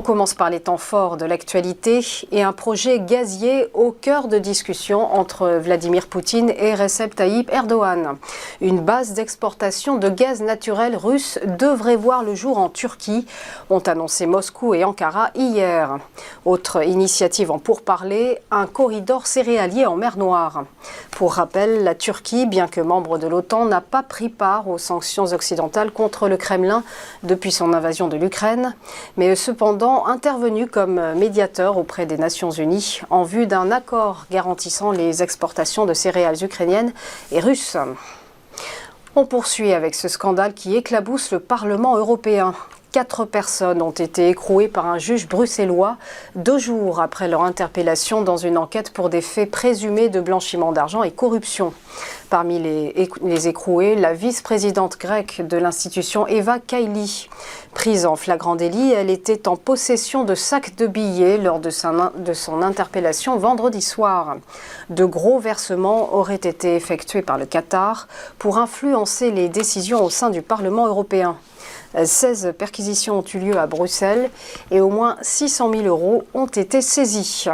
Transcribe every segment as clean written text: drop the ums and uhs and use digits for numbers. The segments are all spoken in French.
On commence par les temps forts de l'actualité et un projet gazier au cœur de discussion entre Vladimir Poutine et Recep Tayyip Erdogan. Une base d'exportation de gaz naturel russe devrait voir le jour en Turquie, ont annoncé Moscou et Ankara hier. Autre initiative en pourparlers, un corridor céréalier en mer Noire. Pour rappel, la Turquie, bien que membre de l'OTAN, n'a pas pris part aux sanctions occidentales contre le Kremlin depuis son invasion de l'Ukraine, mais cependant intervenu comme médiateur auprès des Nations Unies en vue d'un accord garantissant les exportations de céréales ukrainiennes et russes. On poursuit avec ce scandale qui éclabousse le Parlement européen. 4 personnes ont été écrouées par un juge bruxellois 2 jours après leur interpellation dans une enquête pour des faits présumés de blanchiment d'argent et corruption. Parmi les écroués, la vice-présidente grecque de l'institution Eva Kaili. Prise en flagrant délit, elle était en possession de sacs de billets lors de son interpellation vendredi soir. De gros versements auraient été effectués par le Qatar pour influencer les décisions au sein du Parlement européen. 16 perquisitions ont eu lieu à Bruxelles et au moins 600 000 € ont été saisis.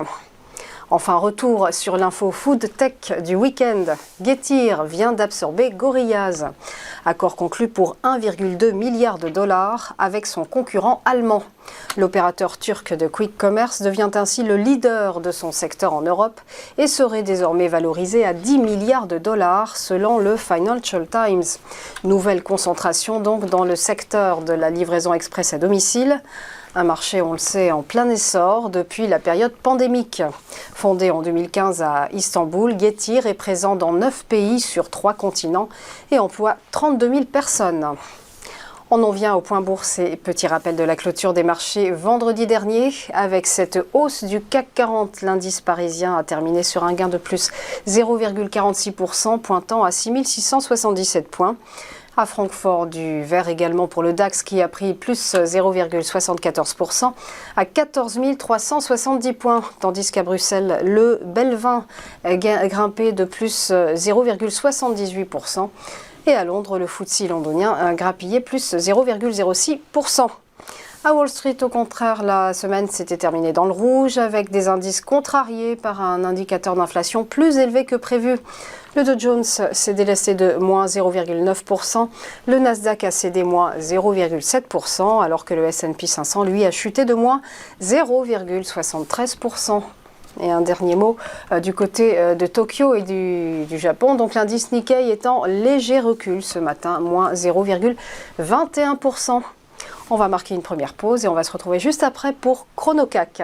Enfin, retour sur l'info food tech du week-end. Getir vient d'absorber Gorillaz. Accord conclu pour 1,2 milliard de dollars avec son concurrent allemand. L'opérateur turc de quick commerce devient ainsi le leader de son secteur en Europe et serait désormais valorisé à 10 milliards de dollars selon le Financial Times. Nouvelle concentration donc dans le secteur de la livraison express à domicile. Un marché, on le sait, en plein essor depuis la période pandémique. Fondé en 2015 à Istanbul, Getir est présent dans 9 pays sur 3 continents et emploie 32 000 personnes. On en vient au point bourse et petit rappel de la clôture des marchés vendredi dernier. Avec cette hausse du CAC 40, l'indice parisien a terminé sur un gain de plus 0,46%, pointant à 6 677 points. À Francfort, du vert également pour le DAX qui a pris plus 0,74% à 14 370 points. Tandis qu'à Bruxelles, le Belvin a grimpé de plus 0,78%. Et à Londres, le FTSE londonien a grappillé plus 0,06%. À Wall Street, au contraire, la semaine s'était terminée dans le rouge avec des indices contrariés par un indicateur d'inflation plus élevé que prévu. Le Dow Jones s'est délaissé de moins 0,9%, le Nasdaq a cédé moins 0,7%, alors que le S&P 500, lui, a chuté de moins 0,73%. Et un dernier mot du côté de Tokyo et du Japon. Donc l'indice Nikkei est en léger recul ce matin, moins 0,21%. On va marquer une première pause et on va se retrouver juste après pour Chrono CAC.